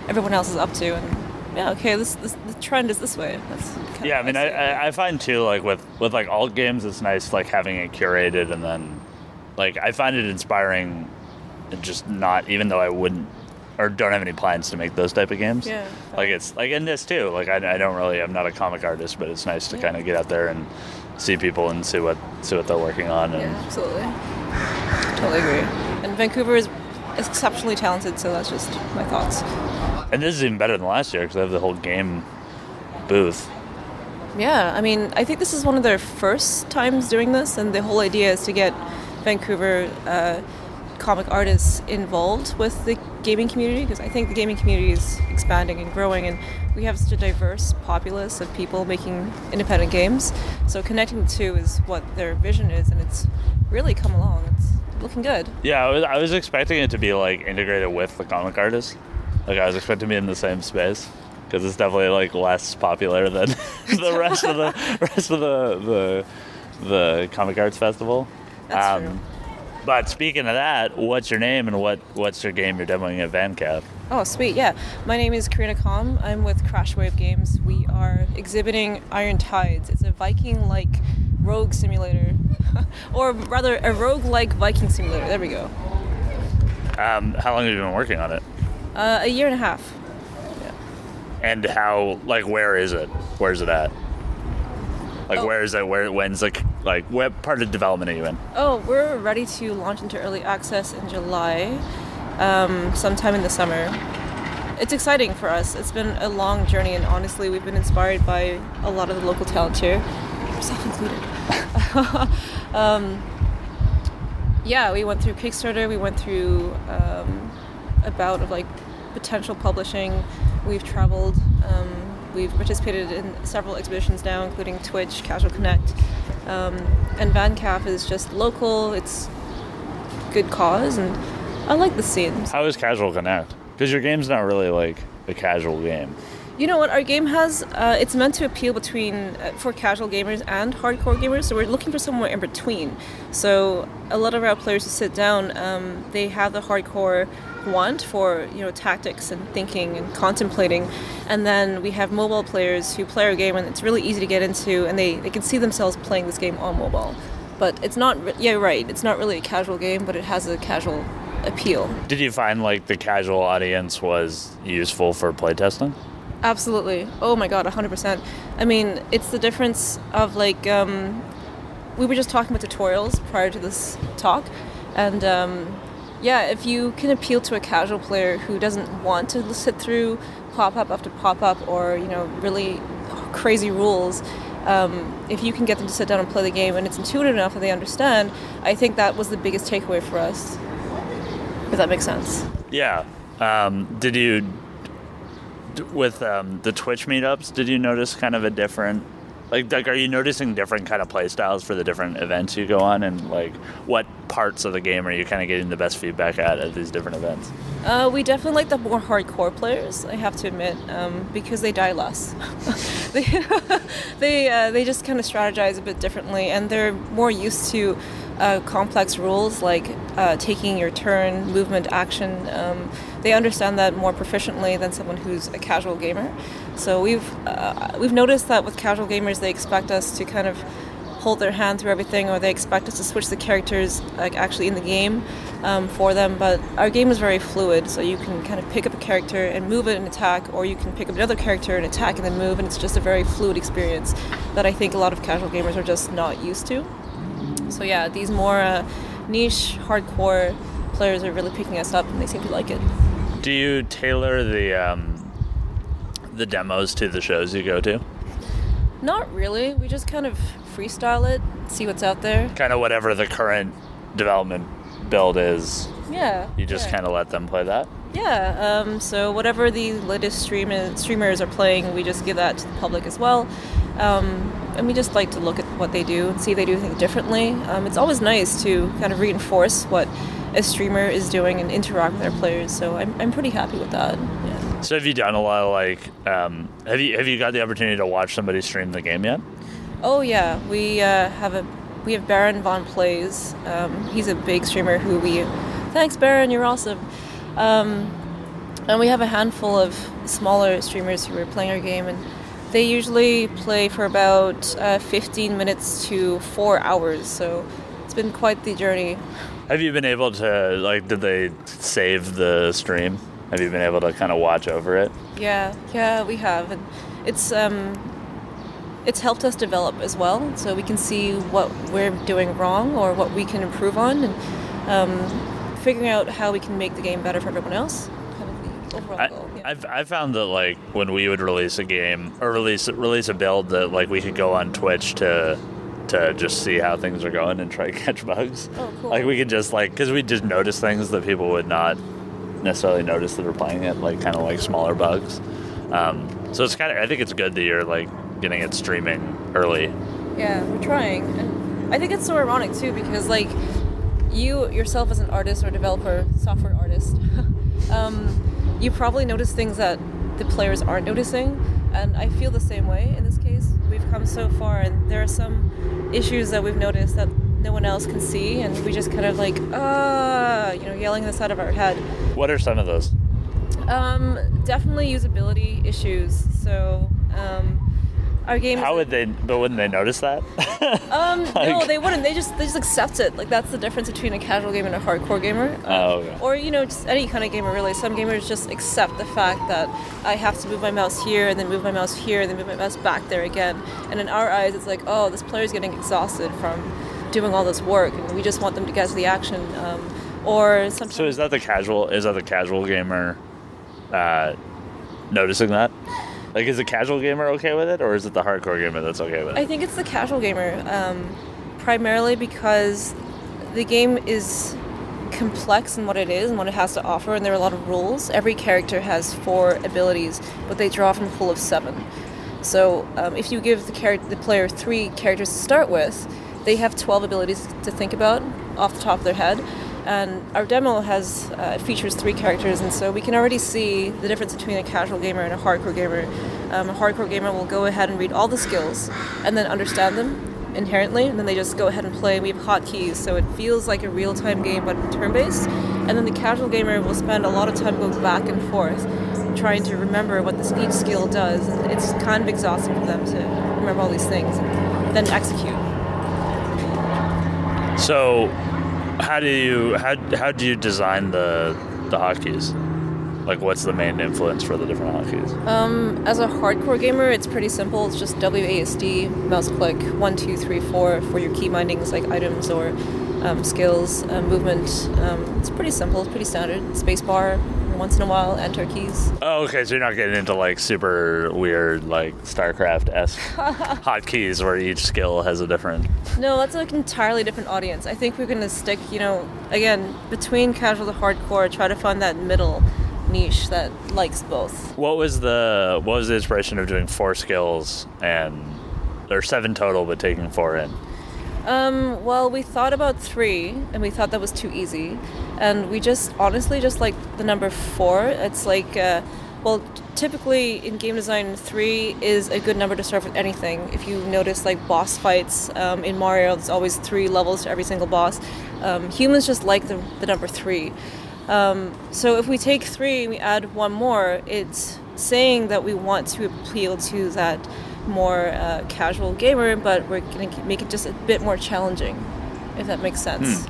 everyone else is up to, and yeah, okay, this the trend is this way. That's kind Yeah, of I mean, nice. I find too, like with like alt games, it's nice like having it curated, and then like I find it inspiring, and just not even though I wouldn't or don't have any plans to make those type of games. Yeah. Like it's like in this too. Like I don't really, I'm not a comic artist, but it's nice to Yeah. kind of get out there and see people and see what they're working on. And Yeah, absolutely. Totally agree. And Vancouver is exceptionally talented, so that's just my thoughts. and this is even better than last year because I have the whole game booth. Yeah, I mean, I think this is one of their first times doing this, and the whole idea is to get Vancouver comic artists involved with the gaming community, because I think the gaming community is expanding and growing, and we have such a diverse populace of people making independent games. So connecting the two is what their vision is, and it's really come along. It's looking good. Yeah, I was expecting it to be like integrated with the comic artists. Like I was expecting to be in the same space because it's definitely like less popular than the rest of the comic arts festival. That's true. But speaking of that, what's your name and what's your game you're demoing at VanCap? Oh, sweet, yeah. My name is Carina Kom. I'm with Crashwave Games. We are exhibiting Iron Tides. It's a Viking-like rogue simulator. Or rather, a rogue-like Viking simulator. There we go. How long have you been working on it? A year and a half. And how, like, where is it? Where's it at? Like, Oh. where is it? When's like, what part of development are you in? Oh, we're ready to launch into early access in July, sometime in the summer. It's exciting for us. It's been a long journey, and honestly, we've been inspired by a lot of the local talent here, yourself included. Yeah, we went through Kickstarter. We went through a bout of like potential publishing. We've traveled. We've participated in several exhibitions now, including Twitch, Casual Connect, and VanCaf is just local. It's good cause, and I like the scene. How is Casual Connect? Because your game's not really like a casual game. You know what our game has? It's meant to appeal for casual gamers and hardcore gamers. So we're looking for somewhere in between. So a lot of our players who sit down, they have the hardcore want for tactics and thinking and contemplating, and then we have mobile players who play our game, and it's really easy to get into, and they can see themselves playing this game on mobile. But it's not. Yeah, right. It's not really a casual game, but it has a casual appeal. Did you find like the casual audience was useful for playtesting? Absolutely. Oh my god, 100%. I mean, it's the difference of like, we were just talking about tutorials prior to this talk, and yeah, if you can appeal to a casual player who doesn't want to sit through pop-up after pop-up or, really crazy rules, if you can get them to sit down and play the game and it's intuitive enough that they understand, I think that was the biggest takeaway for us. If that makes sense. Yeah. Did you, with the Twitch meetups, did you notice kind of a different, like are you noticing different kind of play styles for the different events you go on, and like what parts of the game are you kind of getting the best feedback at these different events? We definitely like the more hardcore players, I have to admit, because they die less. they just kind of strategize a bit differently, and they're more used to complex rules like taking your turn, movement, action. They understand that more proficiently than someone who's a casual gamer. So we've noticed that with casual gamers, they expect us to kind of hold their hand through everything, or they expect us to switch the characters like actually in the game for them. But our game is very fluid, so you can kind of pick up a character and move it and attack, or you can pick up another character and attack and then move, and it's just a very fluid experience that I think a lot of casual gamers are just not used to. So yeah, these more niche, hardcore players are really picking us up, and they seem to like it. Do you tailor the demos to the shows you go to? Not really. We just kind of freestyle it, see what's out there. Kind of whatever the current development build is. Yeah. You just kind of let them play that? Yeah. So whatever the latest streamers are playing, we just give that to the public as well. And we just like to look at what they do and see if they do things differently. It's always nice to kind of reinforce what a streamer is doing and interact with their players. So I'm pretty happy with that. Yeah. So have you done a lot of like, have you got the opportunity to watch somebody stream the game yet? Oh yeah, we have Baron Von Plays. He's a big streamer thanks Baron, you're awesome. And we have a handful of smaller streamers who are playing our game, and they usually play for about 15 minutes to 4 hours. So it's been quite the journey. Have you been able to, like, did they save the stream? Have you been able to kind of watch over it? Yeah, we have. And it's helped us develop as well, so we can see what we're doing wrong or what we can improve on, and figuring out how we can make the game better for everyone else. Kind of the overall goal. Yeah. I've found that, like, when we would release a game or release a build, that, like, we could go on Twitch to just see how things are going and try to catch bugs. Oh, cool. Like, we could just, like, because we just notice things that people would not necessarily notice that are playing it, like, kind of like smaller bugs. So it's kind of, I think it's good that you're, like, getting it streaming early. Yeah, we're trying. And I think it's so ironic too, because like you yourself as an artist or developer, software artist, you probably notice things that the players aren't noticing. And I feel the same way in this case. We've come so far, and there are some issues that we've noticed that no one else can see, and we just kind of like, yelling this out of our head. What are some of those? Definitely usability issues. So, our game. Wouldn't they notice that? No, they wouldn't. They just accept it. Like, that's the difference between a casual gamer and a hardcore gamer. Okay. Or, just any kind of gamer, really. Some gamers just accept the fact that I have to move my mouse here, and then move my mouse here, and then move my mouse back there again. And in our eyes, it's like, oh, this player's getting exhausted from doing all this work, and we just want them to get to the action. Or sometimes. So is that the casual gamer noticing that? Like, is the casual gamer okay with it, or is it the hardcore gamer that's okay with it? I think it's the casual gamer, primarily because the game is complex in what it is and what it has to offer, and there are a lot of rules. Every character has 4 abilities, but they draw from a pool of 7. So if you give the player 3 characters to start with, they have 12 abilities to think about off the top of their head. And our demo features 3 characters, and so we can already see the difference between a casual gamer and a hardcore gamer. A hardcore gamer will go ahead and read all the skills and then understand them inherently, and then they just go ahead and play. We have hotkeys, so it feels like a real-time game but turn-based. And then the casual gamer will spend a lot of time going back and forth trying to remember what each skill does, and it's kind of exhausting for them to remember all these things and then execute. So how do you design the hotkeys? Like, what's the main influence for the different hotkeys? As a hardcore gamer, it's pretty simple. It's just WASD, mouse click, 1, 2, 3, 4 for your key bindings like items or skills, movement. It's pretty simple. It's pretty standard. Spacebar, once in a while, enter keys. Oh, okay. So you're not getting into like super weird, like StarCraft-esque hotkeys where each skill has a different. No, that's like an entirely different audience. I think we're going to stick, again, between casual to hardcore, try to find that middle niche that likes both. What was the inspiration of doing 4 skills or 7 total, but taking 4 in? Well, we thought about 3, and we thought that was too easy. And we honestly just like the number 4. It's like, typically in game design, 3 is a good number to start with anything. If you notice, like, boss fights in Mario, there's always 3 levels to every single boss. Humans just like the number 3. So if we take 3 and we add 1 more, it's saying that we want to appeal to that more casual gamer, but we're going to make it just a bit more challenging, if that makes sense.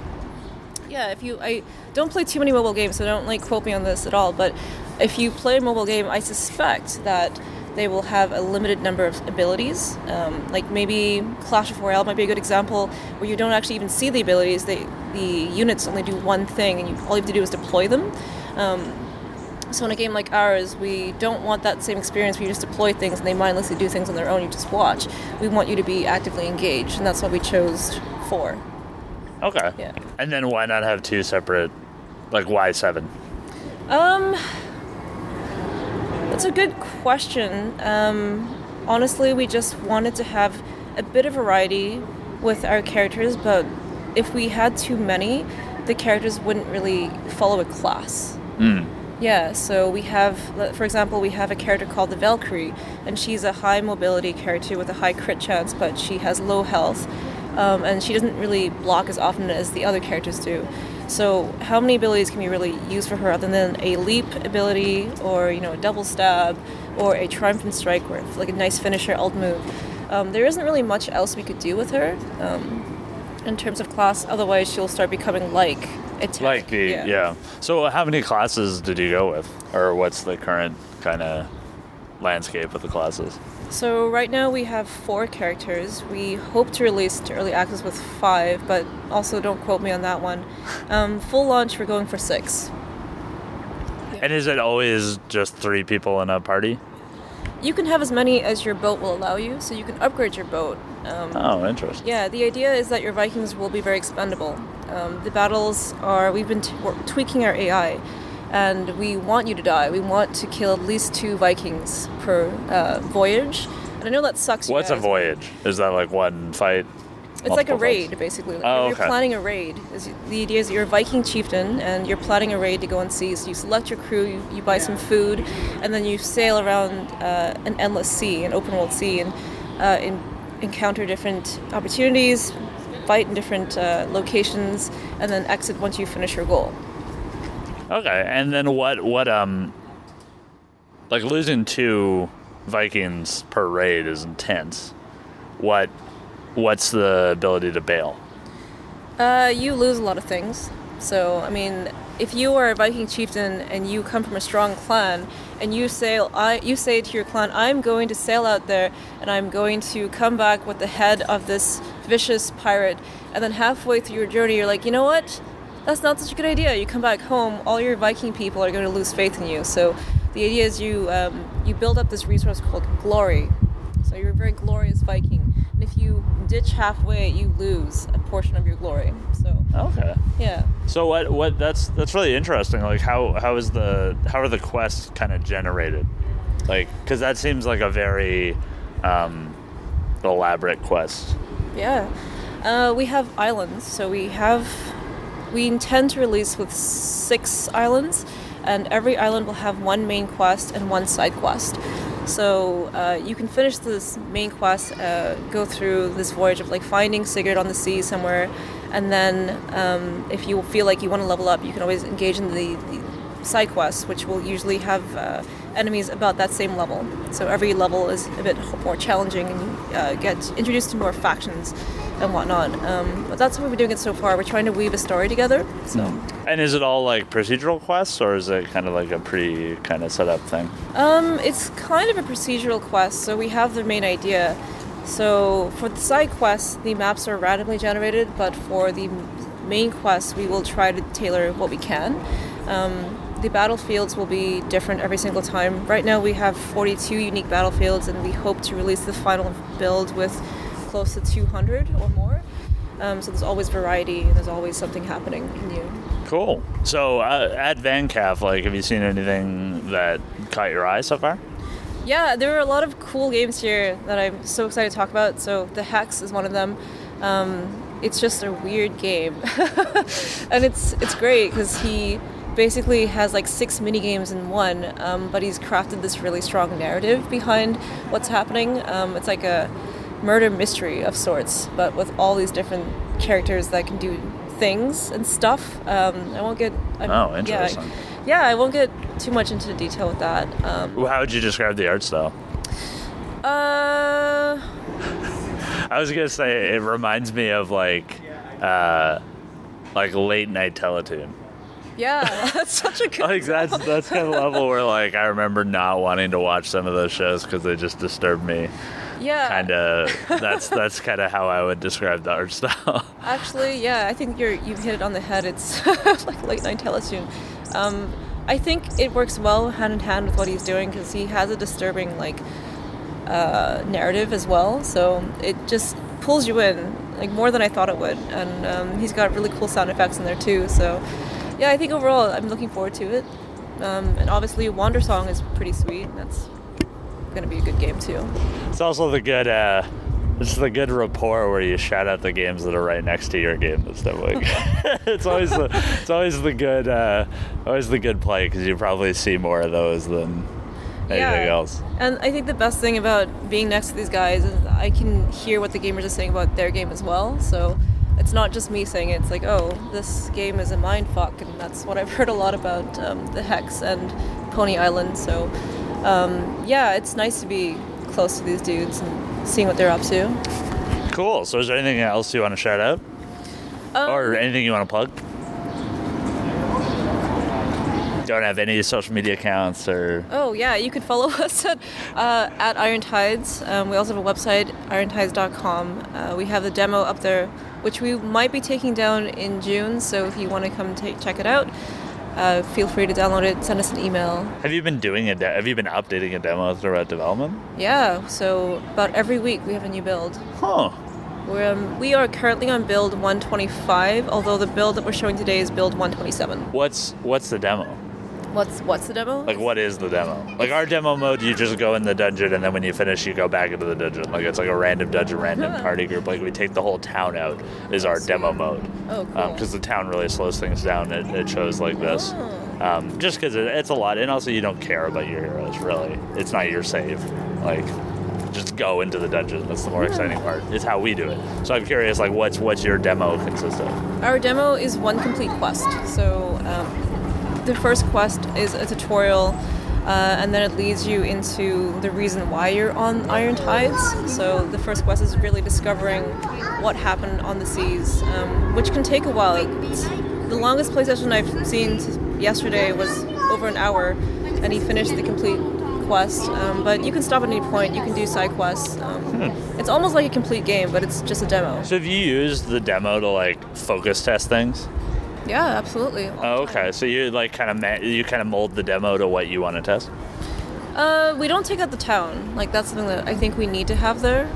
Yeah, I don't play too many mobile games, so don't quote me on this at all, but if you play a mobile game, I suspect that they will have a limited number of abilities. Like maybe Clash of Royale might be a good example, where you don't actually even see the abilities. The units only do one thing, and all you have to do is deploy them. So in a game like ours, we don't want that same experience where you just deploy things and they mindlessly do things on their own, you just watch. We want you to be actively engaged, and that's why we chose 4. Okay. Yeah. And then why not have 2 separate, why 7? That's a good question. Honestly, we just wanted to have a bit of variety with our characters, but if we had too many, the characters wouldn't really follow a class. Yeah, so we have, for example, we have a character called the Valkyrie, and she's a high mobility character with a high crit chance, but she has low health, and she doesn't really block as often as the other characters do. So how many abilities can we really use for her other than a leap ability, or a double stab, or a triumphant strike, or like a nice finisher ult move? There isn't really much else we could do with her in terms of class. Otherwise, she'll start becoming like a tank. Like yeah. So how many classes did you go with, or what's the current kind of landscape of the classes? So right now we have 4 characters. We hope to release to early access with 5, but also don't quote me on that one. Full launch, we're going for 6. And is it always just 3 people in a party? You can have as many as your boat will allow you, so you can upgrade your boat. Oh, interesting. Yeah, the idea is that your Vikings will be very expendable. The battles are, we're tweaking our AI, and we want you to die. We want to kill at least 2 Vikings per voyage. And I know that sucks. What's a voyage? Is that like one fight? It's like a raid, basically. Like you're planning a raid. The idea is you're a Viking chieftain, and you're planning a raid to go on sea. So you select your crew, you buy some food, and then you sail around an endless sea, an open world sea, and encounter different opportunities, fight in different locations, and then exit once you finish your goal. Okay, and then what like losing 2 Vikings per raid is intense. What's the ability to bail? You lose a lot of things. So, I mean, if you are a Viking chieftain and you come from a strong clan, and you say to your clan, I'm going to sail out there, and I'm going to come back with the head of this vicious pirate, and then halfway through your journey, you're like, you know what? That's not such a good idea. You come back home, all your Viking people are going to lose faith in you. So the idea is you build up this resource called glory. So you're a very glorious Viking. And if you ditch halfway, you lose a portion of your glory. So okay. Yeah. So what that's really interesting. Like how are the quests kind of generated? Like, because that seems like a very elaborate quest. Yeah. We have islands. So we intend to release with 6 islands, and every island will have 1 main quest and 1 side quest. So you can finish this main quest, go through this voyage of like finding Sigurd on the sea somewhere, and then if you feel like you want to level up, you can always engage in the side quests, which will usually have enemies about that same level. So every level is a bit more challenging, and you get introduced to more factions and whatnot. But that's what we're doing it so far. We're trying to weave a story together. So. And is it all like procedural quests, or is it kind of like a pre kind of set up thing? It's kind of a procedural quest. So we have the main idea. So for the side quests, the maps are randomly generated, but for the main quests, we will try to tailor what we can. The battlefields will be different every single time. Right now we have 42 unique battlefields, and we hope to release the final build with close to 200 or more. So there's always variety, and there's always something happening new. Cool. So at VanCaf, like, have you seen anything that caught your eye so far? Yeah, there are a lot of cool games here that I'm so excited to talk about. So the Hex is one of them. It's just a weird game. And it's great because he basically has like 6 mini games in one, but he's crafted this really strong narrative behind what's happening. It's like a murder mystery of sorts, but with all these different characters that can do things and stuff. Interesting. Yeah, I won't get too much into the detail with that. How would you describe the art style? I was gonna say it reminds me of like late night Teletoon. Yeah, that's such a good. Like that's kind of level where like I remember not wanting to watch some of those shows because they just disturbed me. Yeah. Kind of. That's kind of how I would describe the art style. Actually, yeah, I think you've hit it on the head. It's like late night Teletoon. I think it works well hand in hand with what he's doing because he has a disturbing narrative as well. So it just pulls you in like more than I thought it would, and he's got really cool sound effects in there too. So yeah, I think overall I'm looking forward to it. And obviously Wander Song is pretty sweet. That's going to be a good game too. It's also the good rapport where you shout out the games that are right next to your game and stuff like. It's always the good play because you probably see more of those than anything else. And I think the best thing about being next to these guys is I can hear what the gamers are saying about their game as well. So it's not just me saying it. It's like, oh, this game is a mind fuck, and that's what I've heard a lot about the Hex and Coney Island. So yeah, it's nice to be close to these dudes and seeing what they're up to. Cool. So is there anything else you want to shout out? Or anything you want to plug? Don't have any social media accounts or... Oh, yeah, you could follow us at Iron Tides. We also have a website, irontides.com. We have the demo up there, which we might be taking down in June, so if you want to come check it out, feel free to download it, send us an email. Have you been doing have you been updating a demo throughout development? Yeah, so about every week we have a new build. Huh. We are currently on build 125, although the build that we're showing today is build 127. What's the demo? What's the demo? Like, what is the demo? Like, our demo mode, you just go in the dungeon, and then when you finish, you go back into the dungeon. Like, it's like a random dungeon, random party group. Like, we take the whole town out is our demo mode. Oh, cool. Because the town really slows things down at shows like this. Just because it's a lot. And also, you don't care about your heroes, really. It's not your save. Like, just go into the dungeon. That's the more exciting part. It's how we do it. So I'm curious, like, what's your demo consist of? Our demo is one complete quest. So the first quest is a tutorial, and then it leads you into the reason why you're on Iron Tides. So the first quest is really discovering what happened on the seas, which can take a while. The longest play session I've seen yesterday was over an hour, and he finished the complete quest. But you can stop at any point. You can do side quests. It's almost like a complete game, but it's just a demo. So have you used the demo to, like, focus test things? Yeah, absolutely. Oh, okay. So you like kind of mold the demo to what you want to test? We don't take out the town. Like, that's something that I think we need to have there.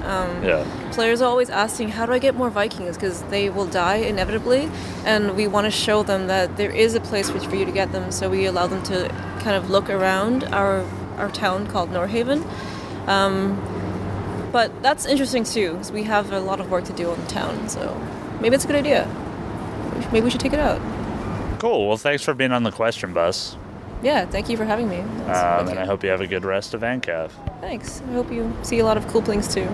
Yeah. Players are always asking, how do I get more Vikings? Because they will die inevitably, and we want to show them that there is a place for you to get them. So we allow them to kind of look around our town called Norhaven. But that's interesting too, because we have a lot of work to do on the town. So maybe it's a good idea. Maybe we should take it out. Cool. Well, thanks for being on the question bus. Yeah, thank you for having me. And I hope you have a good rest of ANCAV. Thanks. I hope you see a lot of cool things too.